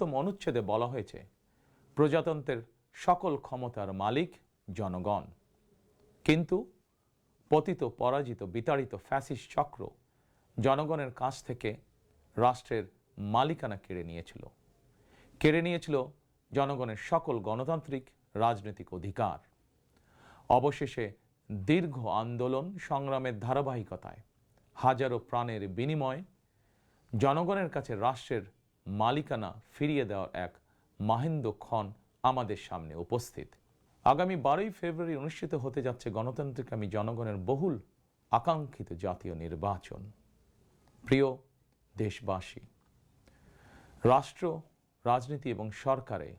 সপ্তম অনুচ্ছেদে বলা হয়েছে প্রজাতন্ত্রের সকল ক্ষমতার মালিক জনগণ। কিন্তু পতিত পরাজিত বিতাড়িত ফ্যাসিস্ট চক্র জনগণের কাছ থেকে রাষ্ট্রের মালিকানা কেড়ে নিয়েছিল জনগণের সকল গণতান্ত্রিক রাজনৈতিক অধিকার। অবশেষে দীর্ঘ আন্দোলন সংগ্রামের ধারাবাহিকতায় হাজারো প্রাণের বিনিময়ে জনগণের কাছে রাষ্ট্রের মালিকানা ফিরিয়ে দেওয়ার এক মাহেন্দ্রক্ষণ আমাদের সামনে উপস্থিত। আগামী 12ই ফেব্রুয়ারি অনুষ্ঠিত হতে যাচ্ছে গণতান্ত্রিকামী জনগণের বহুল আকাঙ্ক্ষিত জাতীয় নির্বাচন। প্রিয় দেশবাসী, রাষ্ট্র, রাজনীতি এবং সরকারে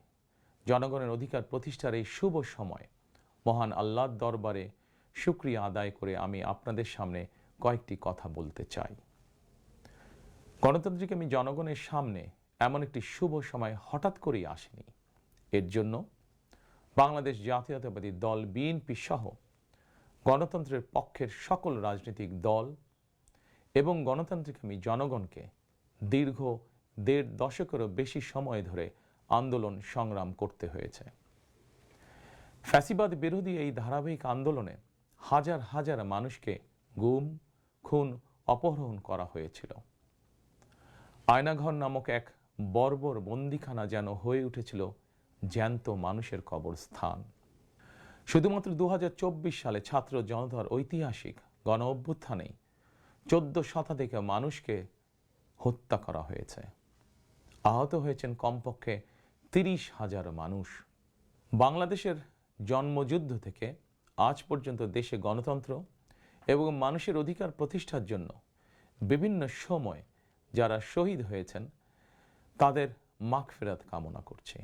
জনগণের অধিকার প্রতিষ্ঠার এই শুভ সময় মহান আল্লাহর দরবারে শুকরিয়া আদায় করে আমি আপনাদের সামনে কয়েকটি কথা বলতে চাই। গণতান্ত্রিকামী জনগণের সামনে এমন একটি শুভ সময় হঠাৎ করেই আসেনি। এর জন্য বাংলাদেশ জাতীয়তাবাদী দল বিএনপি সহ গণতন্ত্রের পক্ষের সকল রাজনৈতিক দল এবং গণতান্ত্রিকামী জনগণকে দীর্ঘ 1.5 দশকেরও বেশি সময় ধরে আন্দোলন সংগ্রাম করতে হয়েছে। ফ্যাসিবাদ বিরোধী এই ধারাবাহিক আন্দোলনে হাজার হাজার মানুষকে গুম, খুন, অপহরণ করা হয়েছিল। আয়নাঘর নামক এক বর্বর বন্দিখানা যেন হয়ে উঠেছিল জ্যান্ত মানুষের কবরস্থান। শুধুমাত্র 2024 সালে ছাত্র জনতার ঐতিহাসিক গণ অভ্যুত্থানেই 14 শতাধিক মানুষকে হত্যা করা হয়েছে। আহত হয়েছেন কমপক্ষে 30,000 মানুষ। বাংলাদেশের জন্মযুদ্ধ থেকে আজ পর্যন্ত দেশে গণতন্ত্র এবং মানুষের অধিকার প্রতিষ্ঠার জন্য বিভিন্ন সময় যারা শহীদ হয়েছেন তাদের মাগফিরাত কামনা করছি।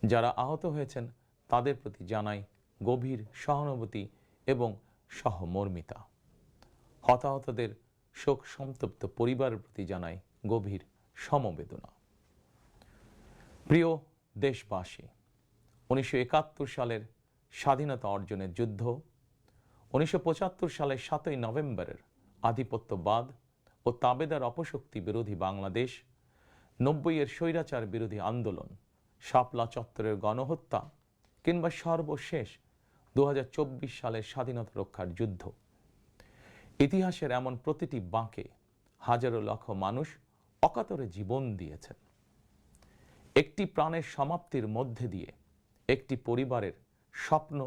যারা আহত হয়েছেন তাদের প্রতি জানাই গভীর সহানুভূতি এবং সহমর্মিতা। হতাহতদের শোক সন্তপ্ত পরিবারের প্রতি জানাই গভীর সমবেদনা। প্রিয় দেশবাসী, 1971 সালের স্বাধীনতা অর্জনের যুদ্ধ, 1975 সালের 7ই নভেম্বরের আধিপত্যবাদ ও তাবেদার অপশক্তি বিরোধী বাংলাদেশ, 90-এর স্বৈরাচার বিরোধী আন্দোলন, শাপলা চত্বরের গণহত্যা কিংবা সর্বশেষ 2024 সালের স্বাধীনতা রক্ষার যুদ্ধ, ইতিহাসের এমন প্রতিটি বাঁকে হাজারো লক্ষ মানুষ অকাতরে জীবন দিয়েছেন। একটি প্রাণের সমাপ্তির মধ্যে দিয়ে একটি পরিবারের স্বপ্ন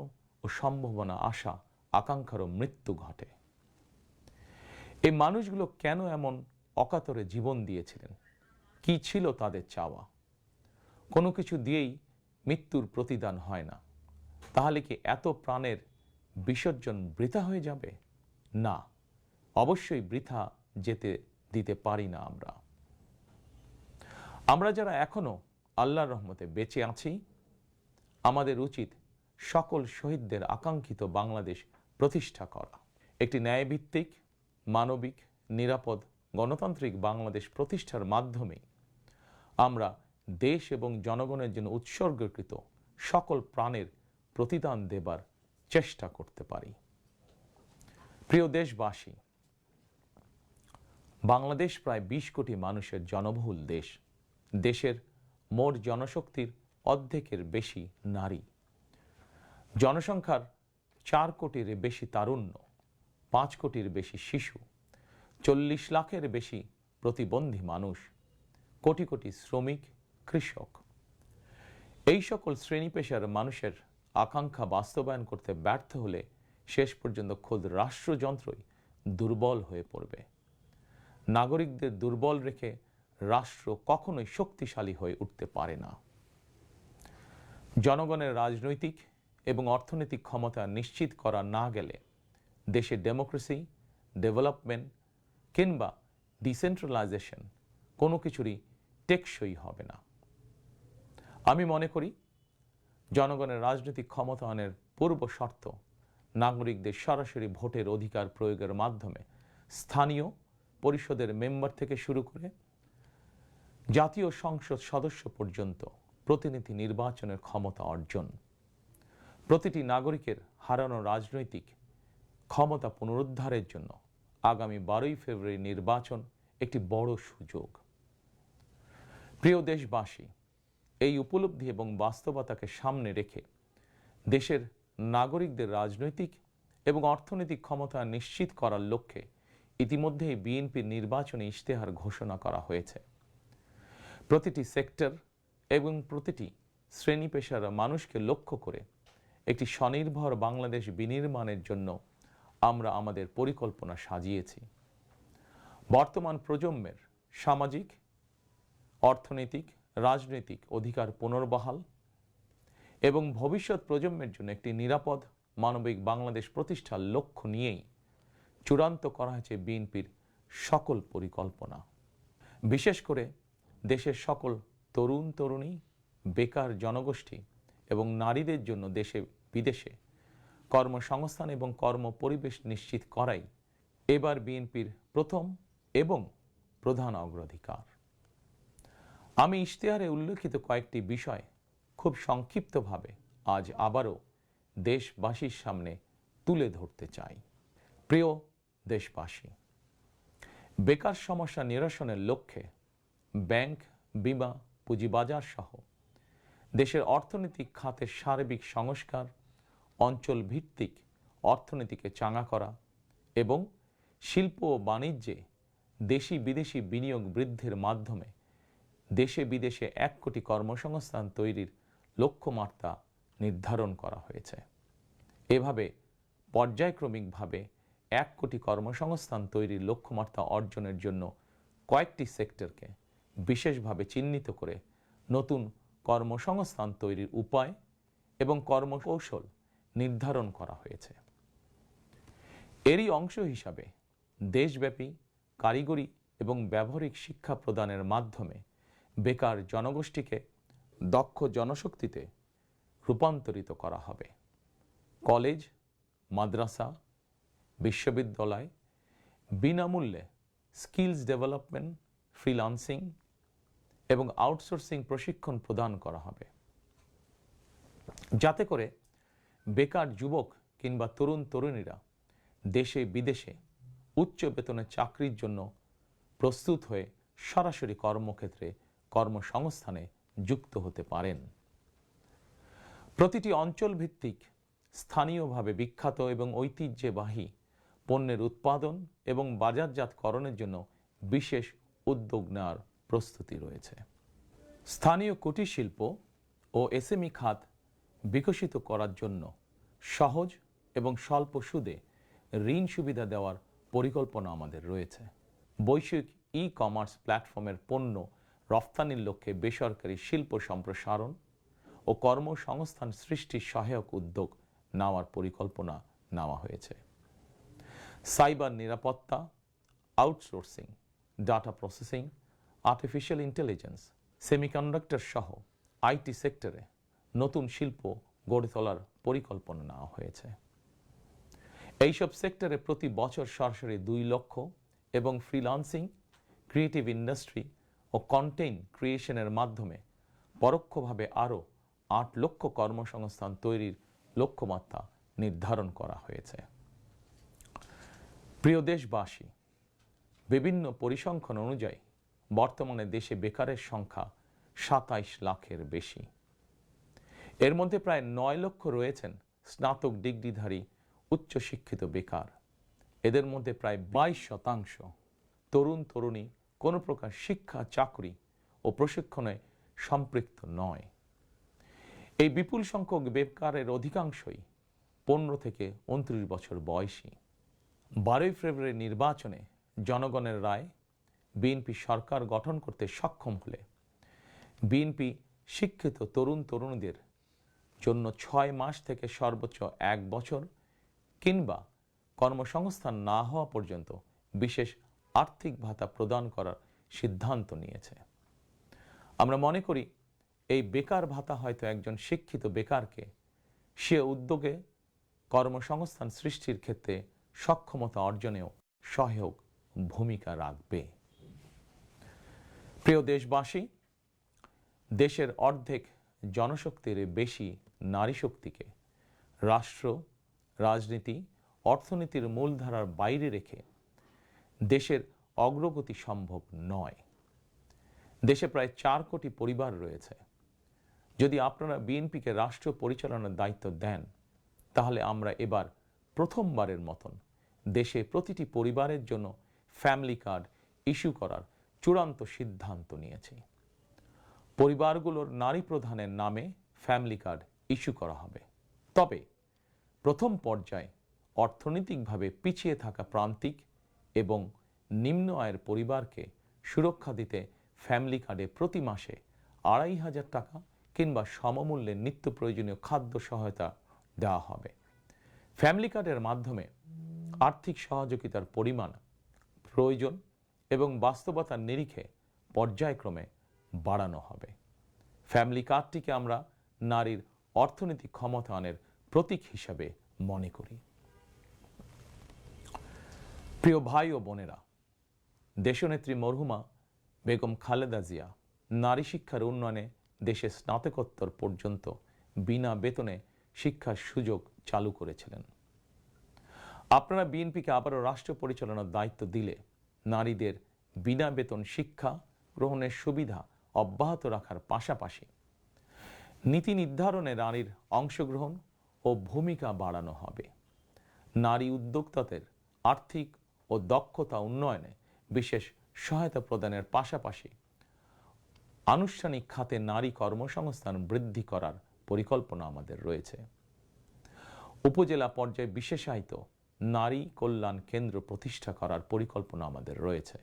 ও সম্ভাবনা, আশা আকাঙ্ক্ষারও মৃত্যু ঘটে। এই মানুষগুলো কেন এমন অকাতরে জীবন দিয়েছিলেন? কি ছিল তাদের চাওয়া? কোনো কিছু দিয়েই মৃত্যুর প্রতিদান হয় না। তাহলে কি এত প্রাণের বিসর্জন বৃথা হয়ে যাবে? না, অবশ্যই বৃথা যেতে দিতে পারি না। আমরা যারা এখনো আল্লাহর রহমতে বেঁচে আছি, আমাদের উচিত সকল শহীদদের আকাঙ্ক্ষিত বাংলাদেশ প্রতিষ্ঠা করা। একটি ন্যায়ভিত্তিক, মানবিক, নিরাপদ, গণতান্ত্রিক বাংলাদেশ প্রতিষ্ঠার মাধ্যমে আমরা দেশ এবং জনগণের জন্য উৎসর্গকৃত সকল প্রাণের প্রতিদান দেবার চেষ্টা করতে পারি। প্রিয় দেশবাসী, বাংলাদেশ প্রায় 20 কোটি মানুষের জনবহুল দেশ। দেশের মোট জনশক্তির অর্ধেকের বেশি নারী। জনসংখ্যার 4 কোটির বেশি তারুণ্য, 5 কোটির বেশি শিশু, 40 লাখের বেশি প্রতিবন্ধী মানুষ, কোটি কোটি শ্রমিক, কৃষক। এই সকল শ্রেণী পেশার মানুষের আকাঙ্ক্ষা বাস্তবায়ন করতে ব্যর্থ হলে শেষ পর্যন্ত খোদ রাষ্ট্রযন্ত্রই দুর্বল হয়ে পড়বে। নাগরিকদের দুর্বল রেখে রাষ্ট্র কখনোই শক্তিশালী হয়ে উঠতে পারে না। জনগণের রাজনৈতিক এবং অর্থনৈতিক ক্ষমতা নিশ্চিত করা না গেলে দেশে ডেমোক্রেসি, ডেভেলপমেন্ট কিংবা ডিসেন্ট্রালাইজেশন কোনো কিছুরই টেকসই হবে না। আমি মনে করি জনগণের রাজনৈতিক ক্ষমতায়নের পূর্ব শর্ত নাগরিকদের সরাসরি ভোটের অধিকার প্রয়োগের মাধ্যমে স্থানীয় পরিষদের মেম্বার থেকে শুরু করে জাতীয় সংসদ সদস্য পর্যন্ত প্রতিনিধি নির্বাচনের ক্ষমতা অর্জন। প্রতিটি নাগরিকের হারানো রাজনৈতিক ক্ষমতা পুনরুদ্ধারের জন্য আগামী 12ই ফেব্রুয়ারি নির্বাচন একটি বড় সুযোগ। প্রিয় দেশবাসী, এই উপলব্ধি এবং বাস্তবতাকে সামনে রেখে দেশের নাগরিকদের রাজনৈতিক এবং অর্থনৈতিক ক্ষমতা নিশ্চিত করার লক্ষ্যে ইতিমধ্যেই বিএনপির নির্বাচনী ইশতেহার ঘোষণা করা হয়েছে। প্রতিটি সেক্টর এবং প্রতিটি শ্রেণী পেশার মানুষকে লক্ষ্য করে একটি স্বনির্ভর বাংলাদেশ বিনির্মাণের জন্য আমরা আমাদের পরিকল্পনা সাজিয়েছি। বর্তমান প্রজন্মের সামাজিক, অর্থনৈতিক, রাজনৈতিক অধিকার পুনর্বহাল এবং ভবিষ্যৎ প্রজন্মের জন্য একটি নিরাপদ মানবিক বাংলাদেশ প্রতিষ্ঠার লক্ষ্য নিয়েই চূড়ান্ত করা হয়েছে বিএনপির সকল পরিকল্পনা। বিশেষ করে দেশের সকল তরুণ তরুণী, বেকার জনগোষ্ঠী এবং নারীদের জন্য দেশে বিদেশে কর্মসংস্থান এবং কর্ম পরিবেশ নিশ্চিত করাই এবার বিএনপির প্রথম এবং প্রধান অগ্রাধিকার। আমি ইশতেহারে উল্লেখিত কয়েকটি বিষয় খুব সংক্ষিপ্তভাবে আজ আবারও দেশবাসীর সামনে তুলে ধরতে চাই। প্রিয় দেশবাসী, বেকার সমস্যা নিরসনের লক্ষ্যে ব্যাংক, বিমা, পুঁজিবাজার সহ দেশের অর্থনৈতিক খাতের সার্বিক সংস্কার, অঞ্চল ভিত্তিক অর্থনীতিকে চাঙা করা এবং শিল্প ও বাণিজ্যে দেশি বিদেশি বিনিয়োগ বৃদ্ধির মাধ্যমে দেশে বিদেশে 1 কোটি কর্মসংস্থান তৈরির লক্ষ্যমাত্রা নির্ধারণ করা হয়েছে। এভাবে পর্যায়ক্রমিকভাবে 1 কোটি কর্মসংস্থান তৈরির লক্ষ্যমাত্রা অর্জনের জন্য কয়েকটি সেক্টরকে বিশেষভাবে চিহ্নিত করে নতুন কর্মসংস্থান তৈরির উপায় এবং কর্মকৌশল নির্ধারণ করা হয়েছে। এরই অংশ হিসাবে দেশব্যাপী কারিগরি এবং ব্যবহারিক শিক্ষা প্রদানের মাধ্যমে বেকার জনগোষ্ঠীকে দক্ষ জনশক্তিতে রূপান্তরিত করা হবে। কলেজ, মাদ্রাসা, বিশ্ববিদ্যালয় বিনামূল্যে স্কিলস ডেভেলপমেন্ট, ফ্রিল্যান্সিং এবং আউটসোর্সিং প্রশিক্ষণ প্রদান করা হবে, যাতে করে বেকার যুবক কিংবা তরুণ তরুণীরা দেশে বিদেশে উচ্চ বেতনের চাকরির জন্য প্রস্তুত হয়ে সরাসরি কর্মক্ষেত্রে কর্মসংস্থানে যুক্ত হতে পারেন। প্রতিটি অঞ্চল ভিত্তিক স্থানীয়ভাবে বিখ্যাত এবং ঐতিহ্যবাহী পণ্যের উৎপাদন এবং বাজারজাতকরণের জন্য বিশেষ উদ্যোগ নেওয়ার প্রস্তুতি রয়েছে। স্থানীয় কুটির শিল্প ও এসএমই খাত বিকশিত করার জন্য সহজ এবং স্বল্প সুদে ঋণ সুবিধা দেওয়ার পরিকল্পনা আমাদের রয়েছে। বৈশ্বিক ই-কমার্স প্ল্যাটফর্মের পণ্য রফতানির লক্ষ্যে বেসরকারি শিল্প সম্প্রসারণ ও কর্মসংস্থান সৃষ্টির সহায়ক উদ্যোগ নেওয়ার পরিকল্পনা নেওয়া হয়েছে। সাইবার নিরাপত্তা, outsourcing, data processing, artificial intelligence, semiconductor সহ আইটি সেক্টরে নতুন শিল্প গড়ে তোলার পরিকল্পনা নেওয়া হয়েছে। এইসব সেক্টরে প্রতি বছর সরাসরি 2 লক্ষ এবং ফ্রিল্যান্সিং, ক্রিয়েটিভ ইন্ডাস্ট্রি ও কন্টেন্ট ক্রিয়েশনের মাধ্যমে পরোক্ষভাবে আরও 8 লক্ষ কর্মসংস্থান তৈরির লক্ষ্যমাত্রা নির্ধারণ করা হয়েছে। প্রিয় দেশবাসী, বিভিন্ন পরিসংখ্যান অনুযায়ী বর্তমানে দেশে বেকারের সংখ্যা 27 লাখের বেশি। এর মধ্যে প্রায় 9 লক্ষ রয়েছেন স্নাতক ডিগ্রিধারী উচ্চশিক্ষিত বেকার। এদের মধ্যে প্রায় 22% তরুণ তরুণী কোনো প্রকার শিক্ষা, চাকরি ও প্রশিক্ষণে সম্পৃক্ত নয়। এই বিপুল সংখ্যক বেকারের অধিকাংশই 15 থেকে 29 বছর বয়সী। 12 ফেব্রুয়ারি নির্বাচনে জনগণের রায় বিএনপি সরকার গঠন করতে সক্ষম হলে বিএনপি শিক্ষিত তরুণ তরুণীদের জন্য 6 মাস থেকে সর্বোচ্চ 1 বছর কিংবা কর্মসংস্থান না হওয়া পর্যন্ত বিশেষ আর্থিক ভাতা প্রদান করার সিদ্ধান্ত নিয়েছে। আমরা মনে করি এই বেকার ভাতা হয়তো একজন শিক্ষিত বেকারকে সে উদ্যোগে কর্মসংস্থান সৃষ্টির ক্ষেত্রে সক্ষমতা অর্জনেও সহায়ক ভূমিকা রাখবে। প্রিয় দেশবাসী, দেশের অর্ধেক জনশক্তির বেশি নারী শক্তিকে রাষ্ট্র, রাজনীতি, অর্থনীতির মূলধারার বাইরে রেখে দেশের অগ্রগতি সম্ভব নয়। দেশে প্রায় 4 কোটি পরিবার রয়েছে। যদি আপনারা বিএনপিকে রাষ্ট্র পরিচালনার দায়িত্ব দেন, তাহলে আমরা এবার প্রথমবারের মতন দেশে প্রতিটি পরিবারের জন্য ফ্যামিলি কার্ড ইস্যু করার চূড়ান্ত সিদ্ধান্ত নিয়েছি। পরিবারগুলোর নারী প্রধানের নামে ফ্যামিলি কার্ড ইস্যু করা হবে। তবে প্রথম পর্যায়ে অর্থনৈতিকভাবে পিছিয়ে থাকা প্রান্তিক এবং নিম্ন আয়ের পরিবারকে সুরক্ষা দিতে ফ্যামিলি কার্ডে প্রতি মাসে 2,500 টাকা কিংবা সমমূল্যের নিত্য প্রয়োজনীয় খাদ্য সহায়তা দেওয়া হবে। ফ্যামিলি কার্ডের মাধ্যমে আর্থিক সহযোগিতার পরিমাণ, প্রয়োজন এবং বাস্তবতার নিরিখে পর্যায়ক্রমে বাড়ানো হবে। ফ্যামিলি কার্ডটিকে আমরা নারীর অর্থনৈতিক ক্ষমতায়নের প্রতীক হিসাবে মনে করি। প্রিয় ভাই ও বোনেরা, দেশনেত্রী মরহুমা বেগম খালেদা জিয়া নারী শিক্ষার উন্নয়নে দেশে স্নাতকোত্তর পর্যন্ত বিনা বেতনে শিক্ষার সুযোগ চালু করেছিলেন। আপনারা বিএনপিকে আবারও রাষ্ট্র পরিচালনার দায়িত্ব দিলে নারীদের বিনা বেতন শিক্ষা গ্রহণের সুবিধা অব্যাহত রাখার পাশাপাশি নীতি নির্ধারণে নারীর অংশগ্রহণ ও ভূমিকা বাড়ানো হবে। নারী উদ্যোক্তাদের আর্থিক ও দক্ষতা উন্নয়নে বিশেষ সহায়তা প্রদানের পাশাপাশি আনুষ্ঠানিক খাতে নারী কর্মসংস্থান বৃদ্ধি করার পরিকল্পনা আমাদের রয়েছে। উপজেলা পর্যায়ে বিশেষায়িত নারী কল্যাণ কেন্দ্র প্রতিষ্ঠা করার পরিকল্পনা আমাদের রয়েছে।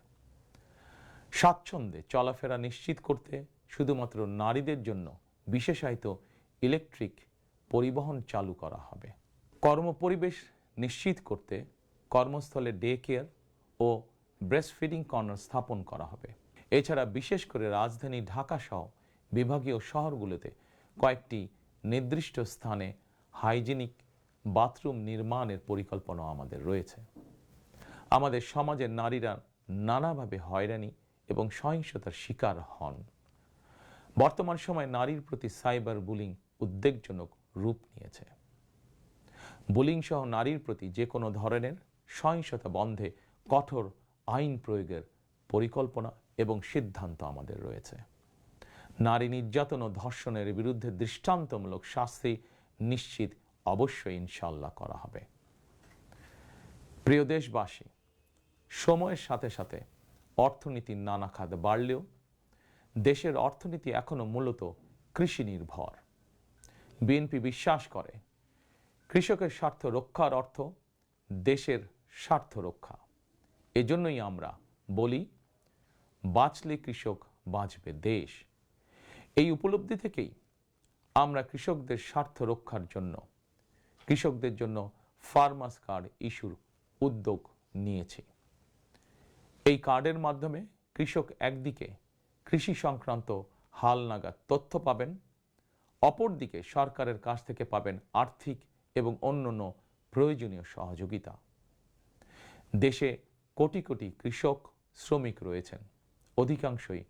স্বাচ্ছন্দ্যে চলাফেরা নিশ্চিত করতে শুধুমাত্র নারীদের জন্য বিশেষায়িত ইলেকট্রিক পরিবহন চালু করা হবে। কর্মপরিবেশ নিশ্চিত করতে কর্মস্থলে ডে কেয়ার ও ব্রেস্টফিডিং কর্নার স্থাপন করা হবে। এছাড়া বিশেষ করে রাজধানী ঢাকা সহ বিভাগীয় শহরগুলোতে কয়েকটি নির্দিষ্ট স্থানে হাইজিনিক বাথরুম নির্মাণের পরিকল্পনা আমাদের রয়েছে। আমাদের সমাজের নারীরা নানাভাবে হয়রানি এবং সহিংসতার শিকার হন। বর্তমান সময়ে নারীর প্রতি সাইবার বুলিং উদ্বেগজনক রূপ নিয়েছে। বুলিং সহ নারীর প্রতি যে কোনো ধরনের সহিংসতা বন্ধে কঠোর আইন প্রয়োগের পরিকল্পনা এবং সিদ্ধান্ত আমাদের রয়েছে। নারী নির্যাতন ও ধর্ষণের বিরুদ্ধে দৃষ্টান্তমূলক শাস্তি নিশ্চিত অবশ্যই ইনশাআল্লাহ করা হবে। প্রিয় দেশবাসী, সময়ের সাথে সাথে অর্থনীতির নানা খাত বাড়লেও দেশের অর্থনীতি এখনো মূলত কৃষি নির্ভর। বিএনপি বিশ্বাস করে কৃষকের স্বার্থ রক্ষার অর্থ দেশের স্বার্থ রক্ষা। এজন্যই আমরা বলি, বাঁচলে কৃষক বাঁচবে দেশ। এই উপলব্ধি থেকেই আমরা কৃষকদের স্বার্থ রক্ষার জন্য কৃষকদের জন্য ফার্মার্স কার্ড ইস্যুর উদ্যোগ নিয়েছি। এই কার্ডের মাধ্যমে কৃষক একদিকে কৃষি সংক্রান্ত হালনাগাদ তথ্য পাবেন, অপরদিকে সরকারের কাছ থেকে পাবেন আর্থিক এবং অন্যান্য প্রয়োজনীয় সহযোগিতা। দেশে কোটি কোটি কৃষক শ্রমিক রয়েছেন, অধিকাংশই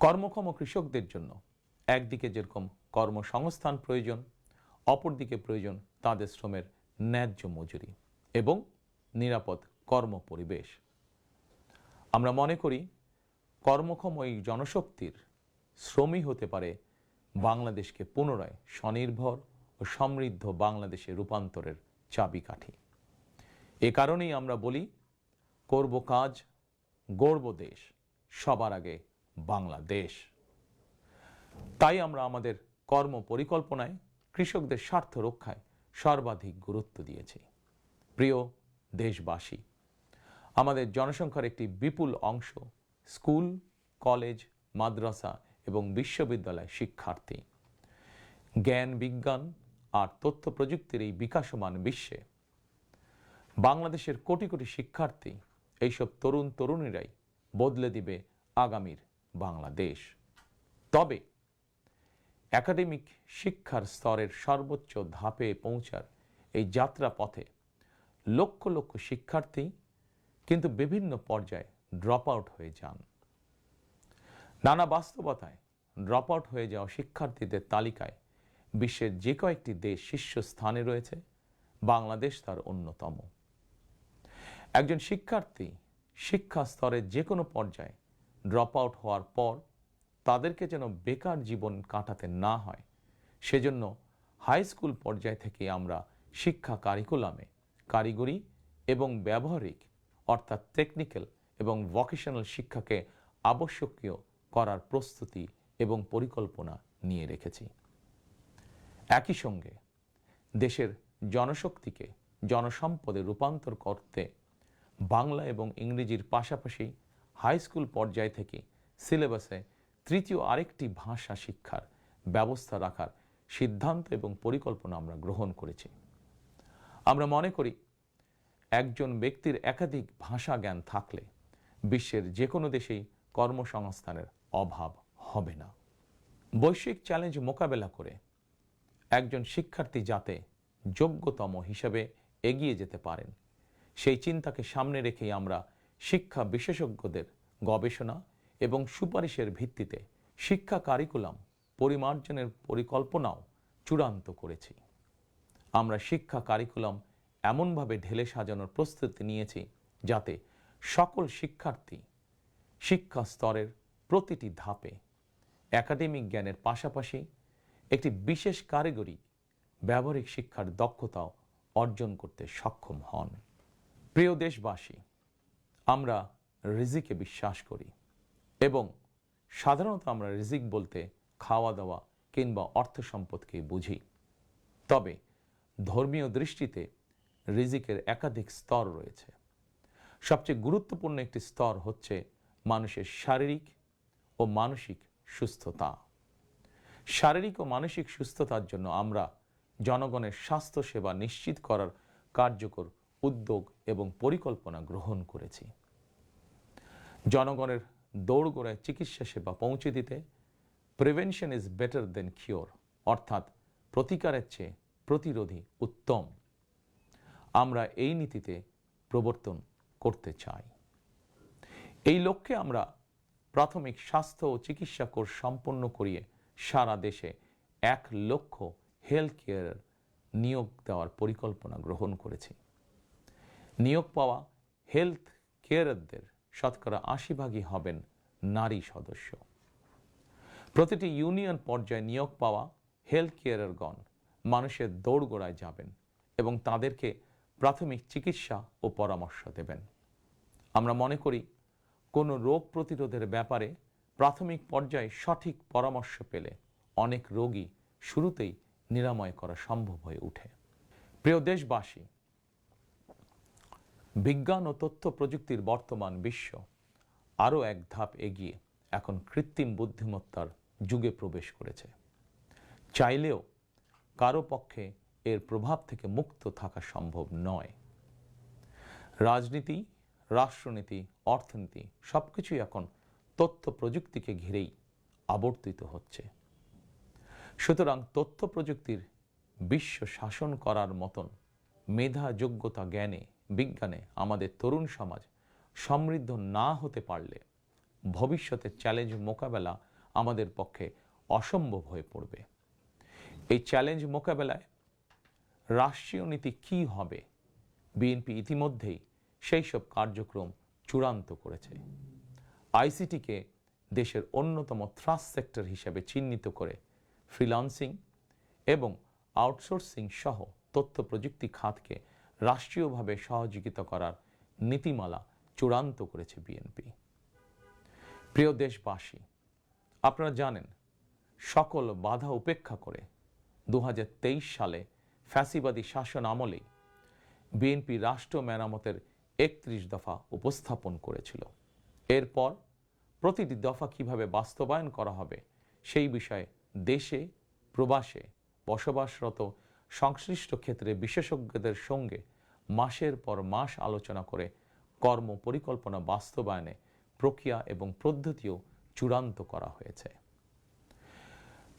কর্মক্ষম কৃষকদের জন্য একদিকে যেরকম কর্মসংস্থান প্রয়োজন, অপরদিকে প্রয়োজন তাদের শ্রমের ন্যায্য মজুরি এবং নিরাপদ কর্মপরিবেশ। আমরা মনে করি কর্মক্ষম এই জনশক্তির শ্রমই হতে পারে বাংলাদেশকে পুনরায় স্বনির্ভর ও সমৃদ্ধ বাংলাদেশে রূপান্তরের চাবিকাঠি। এ কারণেই আমরা বলি, করব কাজ, গড়ব দেশ, সবার আগে বাংলাদেশ। তাই আমরা আমাদের কর্ম পরিকল্পনায় কৃষকদের স্বার্থ রক্ষায় সর্বাধিক গুরুত্ব দিয়েছি। প্রিয় দেশবাসী, আমাদের জনসংখ্যার একটি বিপুল অংশ স্কুল, কলেজ, মাদ্রাসা এবং বিশ্ববিদ্যালয় শিক্ষার্থী। জ্ঞান, বিজ্ঞান আর তথ্য প্রযুক্তির এই বিকাশমান বিশ্বে বাংলাদেশের কোটি কোটি শিক্ষার্থী, এইসব তরুণ তরুণীরাই বদলে দিবে আগামীর বাংলাদেশ। তবে একাডেমিক শিক্ষার স্তরের সর্বোচ্চ ধাপে পৌঁছার এই যাত্রা পথে লক্ষ লক্ষ শিক্ষার্থী কিন্তু বিভিন্ন পর্যায়ে ড্রপ আউট হয়ে যান। নানা বাস্তবতায় ড্রপ আউট হয়ে যাওয়া শিক্ষার্থীদের তালিকায় বিশ্বের যে কয়েকটি দেশ শীর্ষস্থানে রয়েছে, বাংলাদেশ তার অন্যতম। একজন শিক্ষার্থী শিক্ষা স্তরের যে কোনো পর্যায়ে ড্রপ আউট হওয়ার পর তাদেরকে যেন বেকার জীবন কাটাতে না হয়, সেজন্য হাই স্কুল পর্যায় থেকে আমরা শিক্ষা কারিকুলামে কারিগরি এবং ব্যবহারিক অর্থাৎ টেকনিক্যাল এবং ভোকেশনাল শিক্ষাকে আবশ্যকীয় করার প্রস্তুতি এবং পরিকল্পনা নিয়ে রেখেছি। একই সঙ্গে দেশের জনশক্তিকে জনসম্পদে রূপান্তর করতে বাংলা এবং ইংরেজির পাশাপাশি হাই স্কুল পর্যায় থেকে সিলেবাসে তৃতীয় আরেকটি ভাষা শিক্ষার ব্যবস্থা রাখার সিদ্ধান্ত এবং পরিকল্পনা আমরা গ্রহণ করেছি। আমরা মনে করি একজন ব্যক্তির একাধিক ভাষা জ্ঞান থাকলে বিশ্বের যে কোনো দেশেই কর্মসংস্থানের অভাব হবে না। বৈশ্বিক চ্যালেঞ্জ মোকাবেলা করে একজন শিক্ষার্থী যাতে যোগ্যতম হিসেবে এগিয়ে যেতে পারেন, সেই চিন্তাকে সামনে রেখেই আমরা শিক্ষা বিশেষজ্ঞদের গবেষণা এবং সুপারিশের ভিত্তিতে শিক্ষা কারিকুলাম পরিমার্জনের পরিকল্পনাও চূড়ান্ত করেছি। আমরা শিক্ষা কারিকুলাম এমনভাবে ঢেলে সাজানোর প্রস্তুতি নিয়েছি যাতে সকল শিক্ষার্থী শিক্ষা স্তরের প্রতিটি ধাপে একাডেমিক জ্ঞানের পাশাপাশি একটি বিশেষ কারিগরি ব্যবহারিক শিক্ষার দক্ষতাও অর্জন করতে সক্ষম হন। প্রিয় দেশবাসী, আমরা রিজিকে বিশ্বাস করি এবং সাধারণত আমরা রিজিক বলতে খাওয়া দাওয়া কিংবা অর্থ সম্পদকে বুঝি। তবে ধর্মীয় দৃষ্টিতে রিজিকের একাধিক স্তর রয়েছে। সবচেয়ে গুরুত্বপূর্ণ একটি স্তর হচ্ছে মানুষের শারীরিক ও মানসিক সুস্থতা। শারীরিক ও মানসিক সুস্থতার জন্য আমরা জনগণের স্বাস্থ্যসেবা নিশ্চিত করার কার্যকর উদ্যোগ এবং পরিকল্পনা গ্রহণ করেছি। জনগণের দৌড়গোড়ায় চিকিৎসা সেবা পৌঁছে দিতে prevention is better then cure, অর্থাৎ প্রতিকারের চেয়ে প্রতিরোধী উত্তম, আমরা এই নীতিতে প্রবর্তন করতে চাই। এই লক্ষ্যে আমরা প্রাথমিক স্বাস্থ্য ও চিকিৎসা কোর্স সম্পন্ন করিয়ে সারা দেশে 1 লক্ষ হেলথ কেয়ার নিয়োগ দেওয়ার পরিকল্পনা গ্রহণ করেছি। নিয়োগ পাওয়া হেলথ কেয়ারদের শতকরা 80% হবেন নারী সদস্য। প্রতিটি ইউনিয়ন পর্যায়ে নিয়োগ পাওয়া হেলথ কেয়ারগণ মানুষের দৌড়গোড়ায় যাবেন এবং তাদেরকে প্রাথমিক চিকিৎসা ও পরামর্শ দেবেন। আমরা মনে করি কোনো রোগ প্রতিরোধের ব্যাপারে প্রাথমিক পর্যায়ে সঠিক পরামর্শ পেলে অনেক রোগী শুরুতেই নিরাময় করা সম্ভব হয়ে ওঠে। প্রিয় দেশবাসী, বিজ্ঞান ও তথ্য প্রযুক্তির বর্তমান বিশ্ব আরও এক ধাপ এগিয়ে এখন কৃত্রিম বুদ্ধিমত্তার যুগে প্রবেশ করেছে। চাইলেও কারো পক্ষে এর প্রভাব থেকে মুক্ত থাকা সম্ভব নয়। রাজনীতি, রাষ্ট্রনীতি, অর্থনীতি সবকিছুই এখন তথ্য প্রযুক্তিকে ঘিরেই আবর্তিত হচ্ছে। সুতরাং তথ্য প্রযুক্তির বিশ্ব শাসন করার মতন মেধা, যোগ্যতা, জ্ঞানে, বিজ্ঞানে আমাদের তরুণ সমাজ সমৃদ্ধ না হতে পারলে ভবিষ্যতের চ্যালেঞ্জ মোকাবেলা আমাদের পক্ষে অসম্ভব হয়ে পড়বে। এই চ্যালেঞ্জ মোকাবেলায় রাষ্ট্রীয় নীতি কী হবে, বিএনপি ইতিমধ্যেই সেই সব কার্যক্রম চূড়ান্ত করেছে। আইসিটিকে দেশের অন্যতম থ্রাস্ট সেক্টর হিসেবে চিহ্নিত করে ফ্রিল্যান্সিং এবং আউটসোর্সিং সহ তথ্য প্রযুক্তি খাতকে রাষ্ট্রীয়ভাবে সহযোগিতা করার নীতিমালা চূড়ান্ত করেছে বিএনপি। প্রিয় দেশবাসী, আপনারা জানেন সকল বাধা উপেক্ষা করে 2023 সালে ফ্যাসিবাদী শাসন আমলেই বিএনপি রাষ্ট্র মেরামতের 31 দফা উপস্থাপন করেছিল। এরপর প্রতিটি দফা কিভাবে বাস্তবায়ন করা হবে সেই বিষয়ে দেশে প্রবাসে বসবাসরত সংশ্লিষ্ট ক্ষেত্রে বিশেষজ্ঞদের সঙ্গে মাসের পর মাস আলোচনা করে কর্ম পরিকল্পনা বাস্তবায়নে প্রক্রিয়া এবং পদ্ধতিও চূড়ান্ত করা হয়েছে।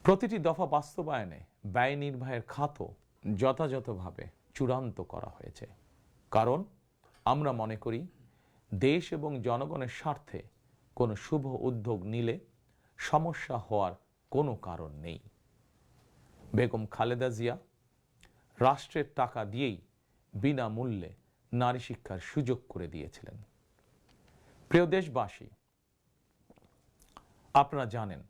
প্রতিটি দফা বাস্তবায়নে ব্যয় নির্বাহের খাতও যথাযথভাবে চূড়ান্ত করা হয়েছে। কারণ আমরা মনে করি দেশ এবং জনগণের স্বার্থে কোনো শুভ উদ্যোগ নিলে সমস্যা হওয়ার কোনো কারণ নেই। বেগম খালেদা জিয়া রাষ্ট্রের টাকা দিয়েই বিনামূল্যে নারী শিক্ষার সুযোগ করে দিয়েছিলেন। প্রিয় দেশবাসী, আপনারা জানেন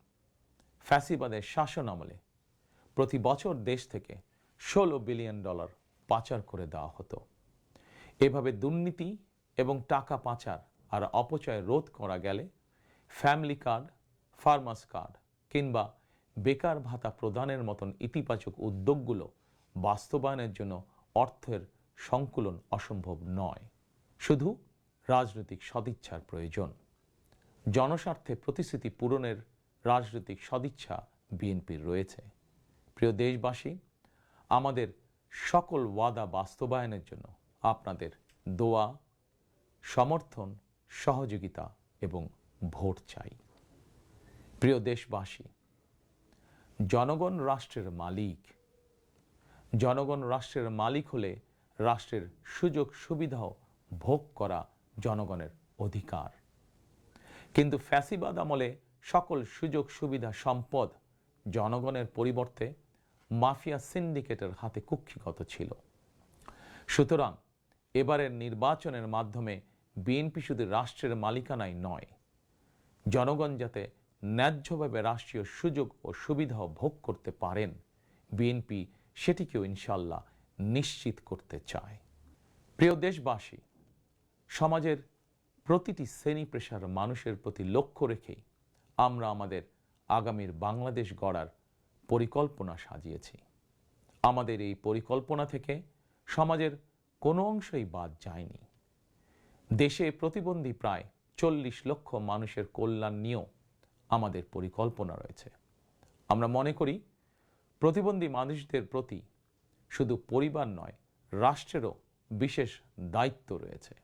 ফ্যাসিবাদের শাসন আমলে প্রতি বছর দেশ থেকে $16 বিলিয়ন পাচার করে দেওয়া হতো। এভাবে দুর্নীতি এবং টাকা পাচার আর অপচয় রোধ করা গেলে ফ্যামিলি কার্ড, ফার্মার্স কার্ড কিংবা বেকার ভাতা প্রদানের মতন ইতিবাচক উদ্যোগগুলো বাস্তবায়নের জন্য অর্থের সংকুলন অসম্ভব নয়। শুধু রাজনৈতিক সদিচ্ছার প্রয়োজন। জনস্বার্থে প্রতিশ্রুতি পূরণের রাজনৈতিক সদিচ্ছা বিএনপির রয়েছে। প্রিয় দেশবাসী, আমাদের সকল ওয়াদা বাস্তবায়নের জন্য আপনাদের দোয়া, সমর্থন, সহযোগিতা এবং ভোট চাই। প্রিয় দেশবাসী, জনগণ রাষ্ট্রের মালিক। জনগণ রাষ্ট্রের মালিক হলে রাষ্ট্রের সুযোগ সুবিধাও ভোগ করা জনগণের অধিকার। কিন্তু ফ্যাসিবাদ আমলে সকল সুযোগ সুবিধা সম্পদ জনগণের পরিবর্তে মাফিয়া সিন্ডিকেটের হাতে কুক্ষিগত ছিল। সুতরাং এবারের নির্বাচনের মাধ্যমে বিএনপি শুধু রাষ্ট্রের মালিকানাই নয়, জনগণ যাতে ন্যায্যভাবে রাষ্ট্রীয় সুযোগ ও সুবিধাও ভোগ করতে পারেন, বিএনপি সেটিকেও ইনশাল্লাহ নিশ্চিত করতে চায়। প্রিয় দেশবাসী, সমাজের প্রতিটি শ্রেণী পেশার মানুষের প্রতি লক্ষ্য রেখেই আমরা আমাদের আগামীর বাংলাদেশ গড়ার পরিকল্পনা সাজিয়েছি। আমাদের এই পরিকল্পনা থেকে সমাজের কোনো অংশই বাদ যায়নি। দেশে প্রতিবন্ধী প্রায় 40 লক্ষ মানুষের কল্যাণ নিয়েও আমাদের পরিকল্পনা রয়েছে। আমরা মনে করি প্রতিবন্ধী মানুষদের প্রতি শুধু পরিবার নয়, রাষ্ট্রেরও বিশেষ দায়িত্ব রয়েছে।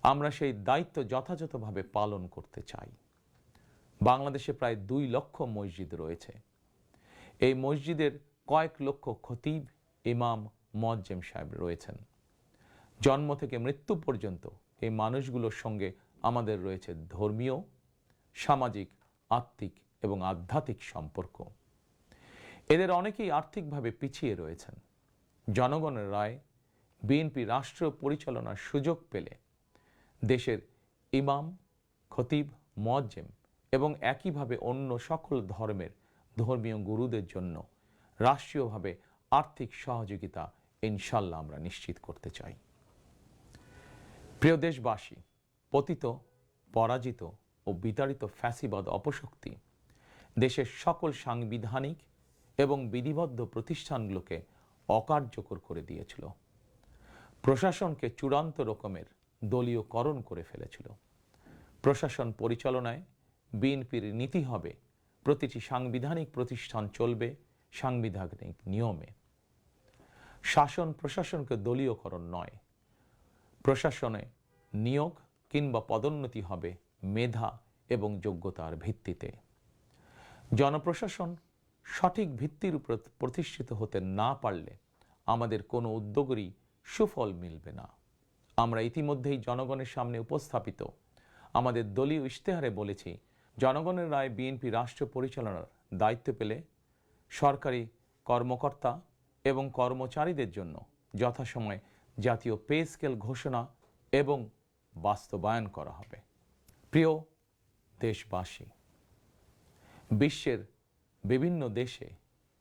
আমরা সেই দায়িত্ব যথাযথভাবে পালন করতে চাই। বাংলাদেশে প্রায় 2 লক্ষ মসজিদ রয়েছে। এই মসজিদের কয়েক লক্ষ খতিব, ইমাম, মুয়াজ্জিম সাহেব রয়েছেন। জন্ম থেকে মৃত্যু পর্যন্ত এই মানুষগুলোর সঙ্গে আমাদের রয়েছে ধর্মীয়, সামাজিক, আত্মিক এবং আধ্যাত্মিক সম্পর্ক। এদের অনেকেই আর্থিকভাবে পিছিয়ে রয়েছেন। জনগণের রায় বিএনপি রাষ্ট্র পরিচালনার সুযোগ পেলে দেশের ইমাম, খতিব, মুয়াজ্জিম এবং একইভাবে অন্য সকল ধর্মের ধর্মীয় গুরুদের জন্য রাষ্ট্রীয়ভাবে আর্থিক সহযোগিতা ইনশাল্লাহ আমরা নিশ্চিত করতে চাই। প্রিয় দেশবাসী, পতিত, পরাজিত ও বিতাড়িত ফ্যাসিবাদ অপশক্তি দেশের সকল সাংবিধানিক এবং বিধিবদ্ধ প্রতিষ্ঠানগুলোকে অকার্যকর করে দিয়েছিল। প্রশাসনকে চূড়ান্ত রকমের দলীয়করণ করে ফেলেছিল। প্রশাসন পরিচালনায় বিএনপির নীতি হবে প্রতিটি সাংবিধানিক প্রতিষ্ঠান চলবে সাংবিধানিক নিয়মে। শাসন প্রশাসনকে দলীয়করণ নয়, প্রশাসনে নিয়োগ কিংবা পদোন্নতি হবে মেধা এবং যোগ্যতার ভিত্তিতে। জনপ্রশাসন সঠিক ভিত্তির উপর প্রতিষ্ঠিত হতে না পারলে আমাদের কোনো উদ্যোগেরই সুফল মিলবে না। আমরা ইতিমধ্যেই জনগণের সামনে উপস্থাপিত আমাদের দলীয় ইশতেহারে বলেছি, জনগণের রায় বিএনপি রাষ্ট্র পরিচালনার দায়িত্ব পেলে সরকারি কর্মকর্তা এবং কর্মচারীদের জন্য যথাসময়ে জাতীয় পে স্কেল ঘোষণা এবং বাস্তবায়ন করা হবে। প্রিয় দেশবাসী, বিশ্বের বিভিন্ন দেশে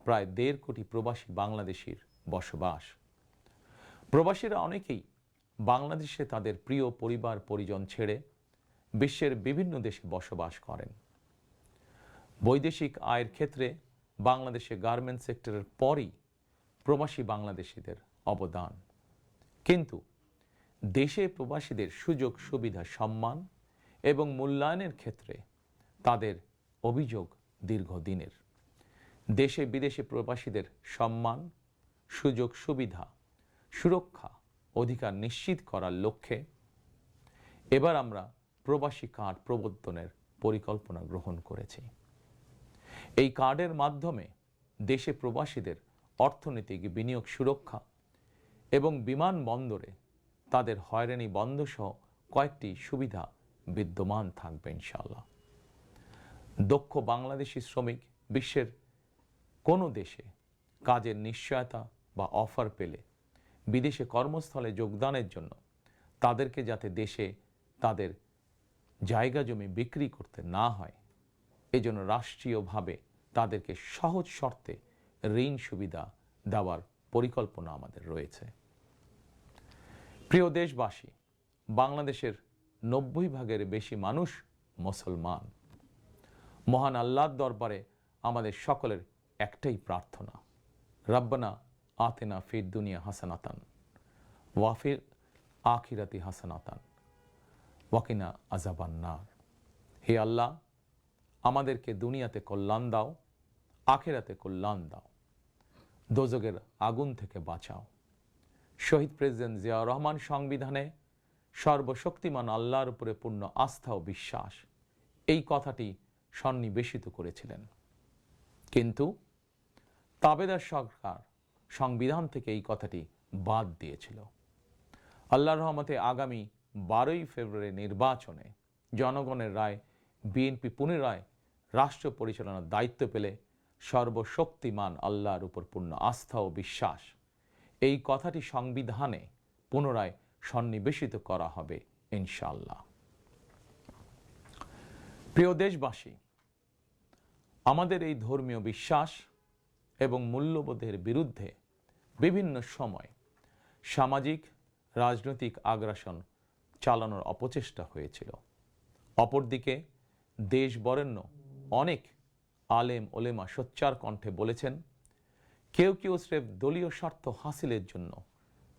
প্রায় 1.5 কোটি প্রবাসী বাংলাদেশির বসবাস। প্রবাসীরা অনেকেই বাংলাদেশে তাদের প্রিয় পরিবার পরিজন ছেড়ে বিশ্বের বিভিন্ন দেশে বসবাস করেন। বৈদেশিক আয়ের ক্ষেত্রে বাংলাদেশে গার্মেন্টস সেক্টরের পরই প্রবাসী বাংলাদেশিদের অবদান। কিন্তু দেশে প্রবাসীদের সুযোগ সুবিধা, সম্মান এবং মূল্যায়নের ক্ষেত্রে তাদের অভিযোগ দীর্ঘদিনের। দেশে বিদেশে প্রবাসীদের সম্মান, সুযোগ সুবিধা, সুরক্ষা, অধিকার নিশ্চিত করার লক্ষ্যে এবার আমরা প্রবাসী কার্ড প্রবর্তনের পরিকল্পনা গ্রহণ করেছি। এই কার্ডের মাধ্যমে দেশে প্রবাসীদের অর্থনৈতিক বিনিয়োগ সুরক্ষা এবং বিমানবন্দরে তাদের হয়রানি বন্ধ সহ কয়েকটি সুবিধা বিদ্যমান থাকবে ইনশাআল্লাহ। দক্ষ বাংলাদেশি শ্রমিক বিশ্বের কোনো দেশে কাজের নিশ্চয়তা বা অফার পেলে বিদেশে কর্মস্থলে যোগদানের জন্য তাদেরকে যাতে দেশে তাদের জায়গা জমি বিক্রি করতে না হয়, এজন্য রাষ্ট্রীয়ভাবে তাদেরকে সহজ শর্তে ঋণ সুবিধা দেওয়ার পরিকল্পনা আমাদের রয়েছে। প্রিয় দেশবাসী, বাংলাদেশের 90% বেশি মানুষ মুসলমান। মহান আল্লাহর দরবারে আমাদের সকলের একটাই প্রার্থনা, রব্বানা আতিনা ফিদ দুনিয়া হাসানাতান ওয়া ফিল আখিরাতি হাসানাতান ওয়া কিনা আযাবান নার। হে আল্লাহ, আমাদেরকে দুনিয়াতে কল্যাণ দাও, আখিরাতে কল্যাণ দাও, দোজখের আগুন থেকে বাঁচাও। শহীদ প্রেসিডেন্ট জিয়াউর রহমান সংবিধানে সর্বশক্তিমান আল্লাহর উপরে পূর্ণ আস্থা ও বিশ্বাস, এই কথাটি সন্নিবেশিত করেছিলেন। কিন্তু তাবেদার সরকার সংবিধান থেকে এই কথাটি বাদ দিয়েছিল। আল্লাহর রহমতে আগামী 12ই ফেব্রুয়ারি নির্বাচনে জনগণের রায় বিএনপি পুনরায় রাষ্ট্র পরিচালনার দায়িত্ব পেলে সর্বশক্তিমান আল্লাহর উপর পূর্ণ আস্থা ও বিশ্বাস, এই কথাটি সংবিধানে পুনরায় সন্নিবেশিত করা হবে ইনশাআল্লাহ। প্রিয় দেশবাসী, আমাদের এই ধর্মীয় বিশ্বাস এবং মূল্যবোধের বিরুদ্ধে বিভিন্ন সময় সামাজিক রাজনৈতিক আগ্রাসন চালানোর অপচেষ্টা হয়েছিল। অপরদিকে দেশ বরেণ্য অনেক আলেম ওলেমা সোচ্চার কণ্ঠে বলেছেন, কেউ কেউ স্রেফ দলীয় স্বার্থ হাসিলের জন্য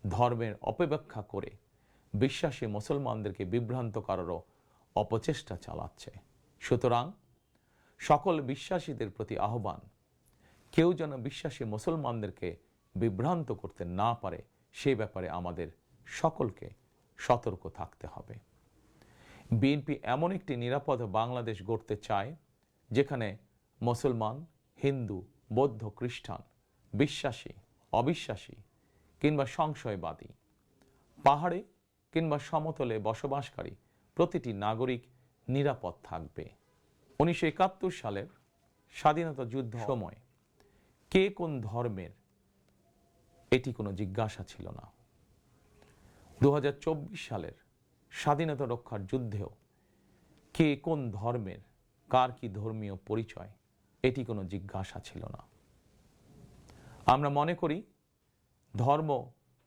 ধর্মের অপব্যাখ্যা করে বিশ্বাসী মুসলমানদেরকে বিভ্রান্ত করারও অপচেষ্টা চালাচ্ছে। সুতরাং সকল বিশ্বাসীদের প্রতি আহ্বান, কেউ যেন বিশ্বাসী মুসলমানদেরকে বিভ্রান্ত করতে না পারে, সে ব্যাপারে আমাদের সকলকে সতর্ক থাকতে হবে। বিএনপি এমন একটি নিরাপদ বাংলাদেশ গড়তে চায় যেখানে মুসলমান, হিন্দু, বৌদ্ধ, খ্রিস্টান, বিশ্বাসী, অবিশ্বাসী কিংবা সংশয়বাদী, পাহাড়ে কিংবা সমতলে বসবাসকারী প্রতিটি নাগরিক নিরাপদ থাকবে। 1971 সালের স্বাধীনতা যুদ্ধ সময় কে কোন ধর্মের, এটি কোনো জিজ্ঞাসা ছিল না। 2024 সালের স্বাধীনতা রক্ষার যুদ্ধেও কে কোন ধর্মের, কার কি ধর্মীয় পরিচয়, এটি কোনো জিজ্ঞাসা ছিল না। আমরা মনে করি ধর্ম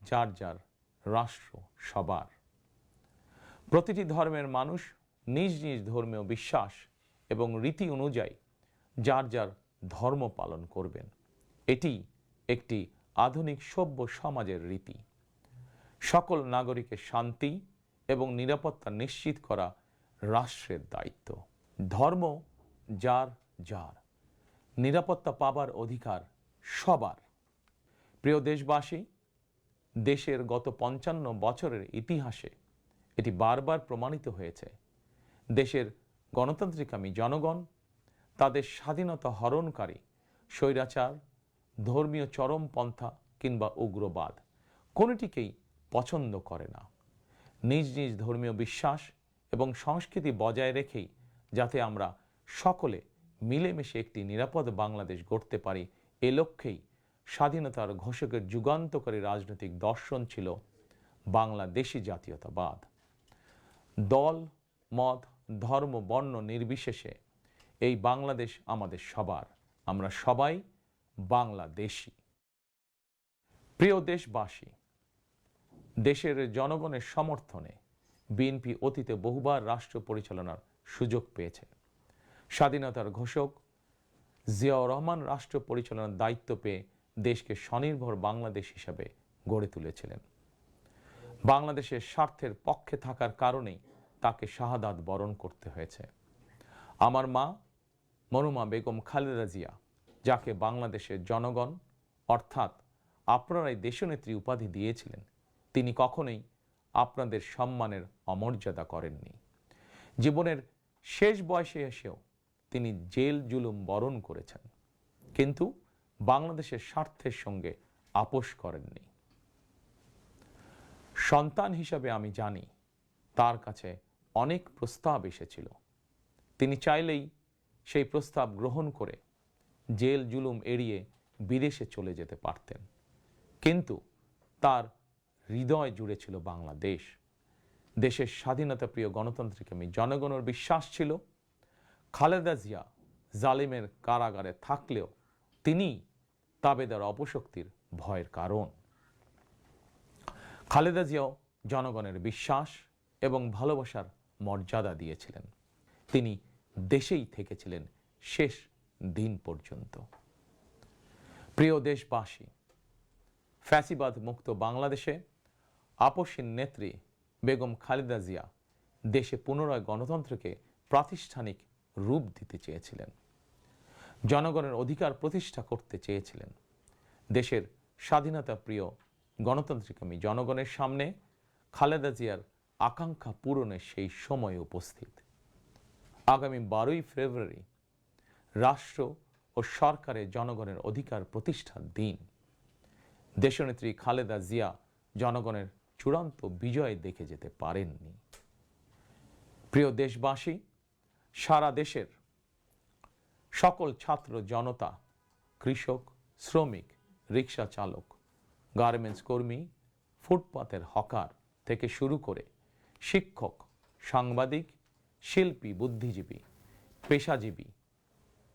যার যার, রাষ্ট্র সবার। প্রতিটি ধর্মের মানুষ নিজ নিজ ধর্মীয় বিশ্বাস এবং রীতি অনুযায়ী যার যার ধর্ম পালন করবেন। এটি একটি আধুনিক সভ্য সমাজের রীতি। সকল নাগরিকের শান্তি এবং নিরাপত্তা নিশ্চিত করা রাষ্ট্রের দায়িত্ব। ধর্ম যার যার, নিরাপত্তা পাবার অধিকার সবার। প্রিয় দেশবাসী, দেশের গত 55 বছরের ইতিহাসে এটি বারবার প্রমাণিত হয়েছে, দেশের গণতান্ত্রিকামী জনগণ তাদের স্বাধীনতা হরণকারী স্বৈরাচার, ধর্মীয় চরমপন্থা কিংবা উগ্রবাদ কোনোটিকেই পছন্দ করে না। নিজ নিজ ধর্মীয় বিশ্বাস এবং সংস্কৃতি বজায় রেখেই যাতে আমরা সকলে মিলেমিশে একটি নিরাপদ বাংলাদেশ গড়তে পারি, এ লক্ষ্যেই স্বাধীনতার ঘোষকের যুগান্তকারী রাজনৈতিক দর্শন ছিল বাংলাদেশী জাতীয়তাবাদ। দল, মত, ধর্ম, বর্ণ নির্বিশেষে এই বাংলাদেশ আমাদের সবার, আমরা সবাই বাংলাদেশী। প্রিয় দেশবাসী, দেশের জনগণের সমর্থনে বিএনপি অতীতে বহুবার রাষ্ট্র পরিচালনার সুযোগ পেয়েছে। স্বাধীনতার ঘোষক জিয়াউর রহমান রাষ্ট্র পরিচালনার দায়িত্ব পেয়ে দেশকে স্বনির্ভর বাংলাদেশ হিসাবে গড়ে তুলেছিলেন। বাংলাদেশের স্বার্থের পক্ষে থাকার কারণেই তাকে শাহাদাত বরণ করতে হয়েছে। আমার মা মরহুমা বেগম খালেদা জিয়া, যাকে বাংলাদেশের জনগণ অর্থাৎ আপনারাই দেশনেত্রী উপাধি দিয়েছিলেন, তিনি কখনোই আপনাদের সম্মানের অমর্যাদা করেননি। জীবনের শেষ বয়সে এসেও তিনি জেল জুলুম বরণ করেছেন, কিন্তু বাংলাদেশের স্বার্থের সঙ্গে আপোষ করেননি। সন্তান হিসাবে আমি জানি তার কাছে অনেক প্রস্তাব এসেছিল। তিনি চাইলেই সেই প্রস্তাব গ্রহণ করে জেল জুলুম এড়িয়ে বিদেশে চলে যেতে পারতেন, কিন্তু তার হৃদয় জুড়ে ছিল বাংলাদেশ। দেশের স্বাধীনতা প্রিয় গণতন্ত্রকামী জনগণের বিশ্বাস ছিল খালেদা জিয়া জালিমের কারাগারে থাকলেও তিনি তাবেদার অপশক্তির ভয়ের কারণ। খালেদা জিয়াও জনগণের বিশ্বাস এবং ভালোবাসার মর্যাদা দিয়েছিলেন। তিনি দেশেই থেকেছিলেন শেষ দিন পর্যন্ত। প্রিয় দেশবাসী, ফ্যাসিবাদ মুক্ত বাংলাদেশে আপসীন নেত্রী বেগম খালেদা জিয়া দেশে পুনরায় গণতন্ত্রকে প্রাতিষ্ঠানিক রূপ দিতে চেয়েছিলেন, জনগণের অধিকার প্রতিষ্ঠা করতে চেয়েছিলেন। দেশের স্বাধীনতা প্রিয় গণতন্ত্রকামী জনগণের সামনে খালেদা জিয়ার আকাঙ্ক্ষা পূরণের সেই সময় উপস্থিত। আগামী 12ই ফেব্রুয়ারি রাষ্ট্র ও সরকারের জনগণের অধিকার প্রতিষ্ঠার দিন। দেশনেত্রী খালেদা জিয়া জনগণের চূড়ান্ত বিজয় দেখে যেতে পারেননি। প্রিয় দেশবাসী, সারা দেশের সকল ছাত্র জনতা, কৃষক, শ্রমিক, রিক্সা চালক, গার্মেন্টস কর্মী, ফুটপাতের হকার থেকে শুরু করে শিক্ষক, সাংবাদিক, শিল্পী, বুদ্ধিজীবী, পেশাজীবী,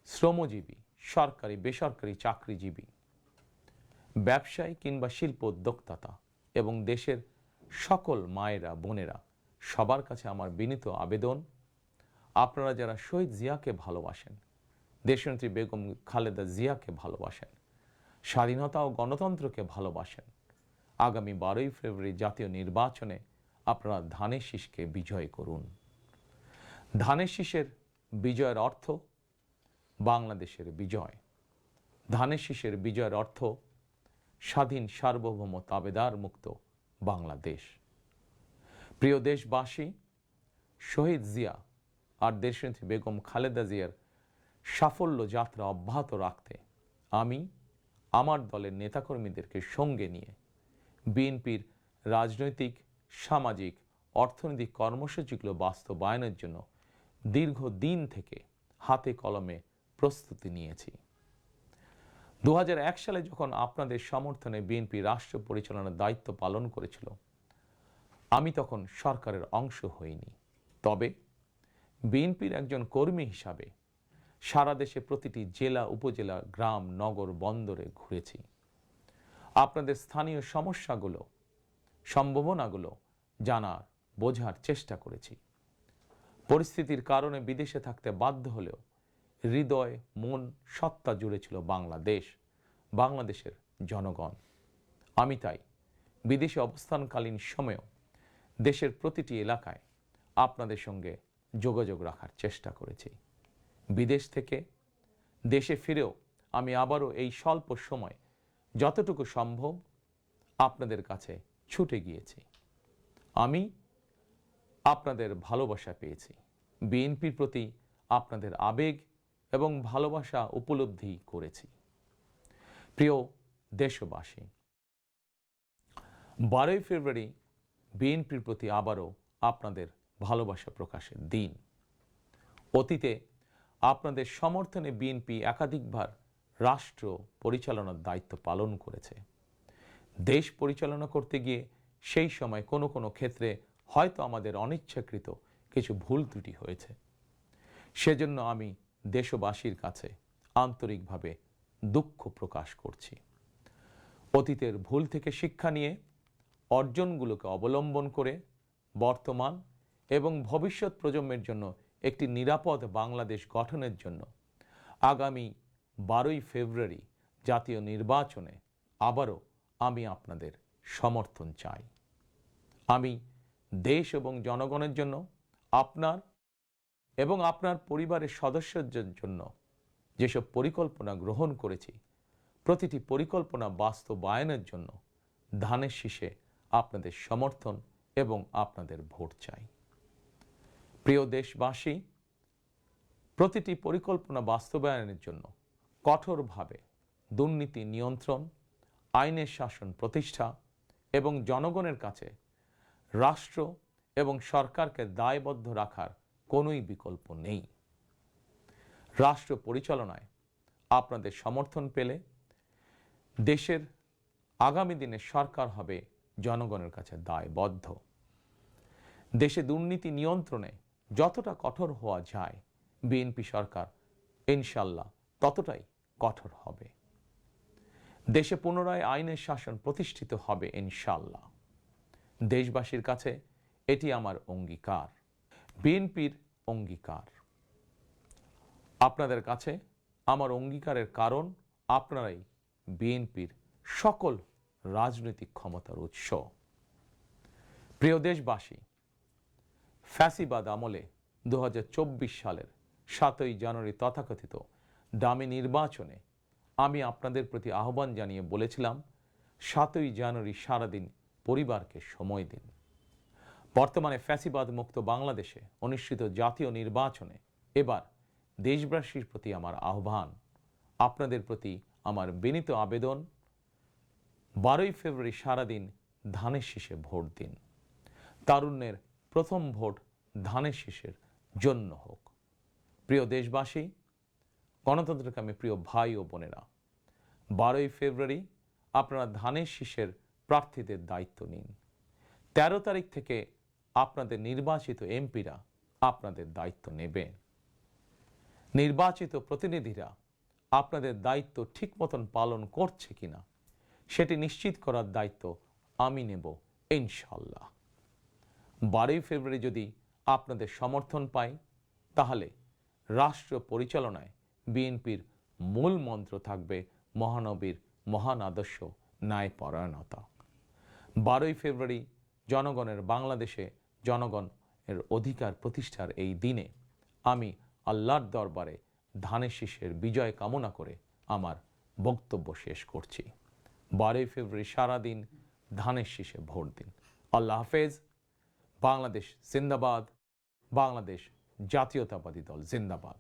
শ্রমজীবী, সরকারি বেসরকারি চাকরিজীবী, ব্যবসায়ী কিংবা শিল্প উদ্যোক্তা এবং দেশের সকল মায়েরা, বোনেরা, সবার কাছে আমার বিনীত আবেদন, আপনারা যারা শহীদ জিয়াকে ভালোবাসেন, দেশনেত্রী বেগম খালেদা জিয়াকে ভালোবাসেন, স্বাধীনতা ও গণতন্ত্রকে ভালোবাসেন, আগামী 12ই ফেব্রুয়ারি জাতীয় নির্বাচনে আপনারা ধানের শীষকে বিজয় করুন। ধানের শীষের বিজয়ের অর্থ বাংলাদেশের বিজয়। ধানের শীষের বিজয়ের অর্থ স্বাধীন, সার্বভৌম, তাবেদার মুক্ত বাংলাদেশ। প্রিয় দেশবাসী, শহীদ জিয়া আর দেশনেত্রী বেগম খালেদা জিয়ার সাফল্য যাত্রা অব্যাহত রাখতে আমি আমার দলের নেতাকর্মীদেরকে সঙ্গে নিয়ে বিএনপির রাজনৈতিক, সামাজিক, অর্থনৈতিক কর্মসূচিগুলো বাস্তবায়নের জন্য দীর্ঘদিন থেকে হাতে কলমে প্রস্তুতি নিয়েছি। 2001 সালে যখন আপনাদের সমর্থনে বিএনপি রাষ্ট্র পরিচালনার দায়িত্ব পালন করেছিল, আমি তখন সরকারের অংশ হইনি। তবে বিএনপির একজন কর্মী হিসাবে সারা দেশে প্রতিটি জেলা, উপজেলা, গ্রাম, নগর, বন্দরে ঘুরেছি। আপনাদের স্থানীয় সমস্যাগুলো, সম্ভাবনাগুলো জানার, বোঝার চেষ্টা করেছি। পরিস্থিতির কারণে বিদেশে থাকতে বাধ্য হলেও হৃদয়, মন, সত্তা জুড়ে ছিল বাংলাদেশ, বাংলাদেশের জনগণ। আমি তাই বিদেশে অবস্থানকালীন সময়েও দেশের প্রতিটি এলাকায় আপনাদের সঙ্গে যোগাযোগ রাখার চেষ্টা করেছি। বিদেশ থেকে দেশে ফিরেও আমি আবারও এই স্বল্প সময় যতটুকু সম্ভব আপনাদের কাছে ছুটে গিয়েছি। আমি আপনাদের ভালোবাসা পেয়েছি, বিএনপির প্রতি আপনাদের আবেগ এবং ভালোবাসা উপলব্ধি করেছি। প্রিয় দেশবাসী, 12ই ফেব্রুয়ারি বিএনপির প্রতি আবারও আপনাদের ভালোবাসা প্রকাশের দিন। অতীতে আপনাদের সমর্থনে বিএনপি একাধিকবার রাষ্ট্র পরিচালনার দায়িত্ব পালন করেছে। দেশ পরিচালনা করতে গিয়ে সেই সময় কোনো কোনো ক্ষেত্রে হয়তো আমাদের অনিচ্ছাকৃত কিছু ভুল ত্রুটি হয়েছে। সেজন্য আমি দেশবাসীর কাছে আন্তরিকভাবে দুঃখ প্রকাশ করছি। অতীতের ভুল থেকে শিক্ষা নিয়ে অর্জনগুলোকে অবলম্বন করে বর্তমান এবং ভবিষ্যৎ প্রজন্মের জন্য একটি নিরাপদ বাংলাদেশ গঠনের জন্য আগামী 12ই ফেব্রুয়ারি জাতীয় নির্বাচনে আবারও আমি আপনাদের সমর্থন চাই। আমি দেশ এবং জনগণের জন্য, আপনার এবং আপনার পরিবারের সদস্যদের জন্য যেসব পরিকল্পনা গ্রহণ করেছি, প্রতিটি পরিকল্পনা বাস্তবায়নের জন্য ধানের শীষে আপনাদের সমর্থন এবং আপনাদের ভোট চাই। প্রিয় দেশবাসী, প্রতিটি পরিকল্পনা বাস্তবায়নের জন্য কঠোরভাবে দুর্নীতি নিয়ন্ত্রণ, আইনের শাসন প্রতিষ্ঠা এবং জনগণের কাছে রাষ্ট্র এবং সরকারকে দায়বদ্ধ রাখার কোনোই বিকল্প নেই। রাষ্ট্র পরিচালনায় আপনাদের সমর্থন পেলে দেশের আগামী দিনে সরকার হবে জনগণের কাছে দায়বদ্ধ। দেশে দুর্নীতি নিয়ন্ত্রণে যতটা কঠোর হওয়া যায় বিএনপি সরকার ইনশাল্লাহ ততটাই কঠোর হবে। দেশে পুনরায় আইনের শাসন প্রতিষ্ঠিত হবে ইনশাল্লাহ। দেশবাসীর কাছে এটি আমার অঙ্গীকার, বিএনপির অঙ্গীকার। আপনাদের কাছে আমার অঙ্গীকারের কারণ আপনারাই বিএনপির সকল রাজনৈতিক ক্ষমতার উৎস। প্রিয় দেশবাসী, ফ্যাসিবাদ আমলে 2024 সালের 7ই জানুয়ারি তথাকথিত দামি নির্বাচনে আমি আপনাদের প্রতি আহ্বান জানিয়ে বলেছিলাম 7ই জানুয়ারি সারাদিন পরিবারকে সময় দিন। বর্তমানে ফ্যাসিবাদ মুক্ত বাংলাদেশে অনুষ্ঠিত জাতীয় নির্বাচনে এবার দেশবাসীর প্রতি আমার আহ্বান, আপনাদের প্রতি আমার বিনীত আবেদন, 12ই ফেব্রুয়ারি সারাদিন ধানের শীষে ভোট দিন। তারুণ্যের প্রথম ভোট ধানের শীষের জন্য হোক। প্রিয় দেশবাসী, গণতন্ত্রকামী প্রিয় ভাই ও বোনেরা, 12ই ফেব্রুয়ারি আপনারা ধানের শীষের প্রার্থীদের দায়িত্ব নিন। 13 তারিখ থেকে আপনাদের নির্বাচিত এমপিরা আপনাদের দায়িত্ব নেবেন। নির্বাচিত প্রতিনিধিরা আপনাদের দায়িত্ব ঠিক মতন পালন করছে কিনা সেটি নিশ্চিত করার দায়িত্ব আমি নেব ইনশাল্লাহ। 12ই ফেব্রুয়ারি যদি আপনাদের সমর্থন পাই তাহলে রাষ্ট্র পরিচালনায় বিএনপির মূল মন্ত্র থাকবে মহানবীর মহান আদর্শ ন্যায়পরায়ণতা। 12ই ফেব্রুয়ারি জনগণের বাংলাদেশে জনগণের অধিকার প্রতিষ্ঠার এই দিনে আমি আল্লাহর দরবারে ধানের শীষের বিজয় কামনা করে আমার বক্তব্য শেষ করছি। 12ই ফেব্রুয়ারি সারাদিন ধানের শীষে ভোট দিন। আল্লাহ হাফেজ। বাংলাদেশ জিন্দাবাদ। বাংলাদেশ জাতীয়তাবাদী দল জিন্দাবাদ।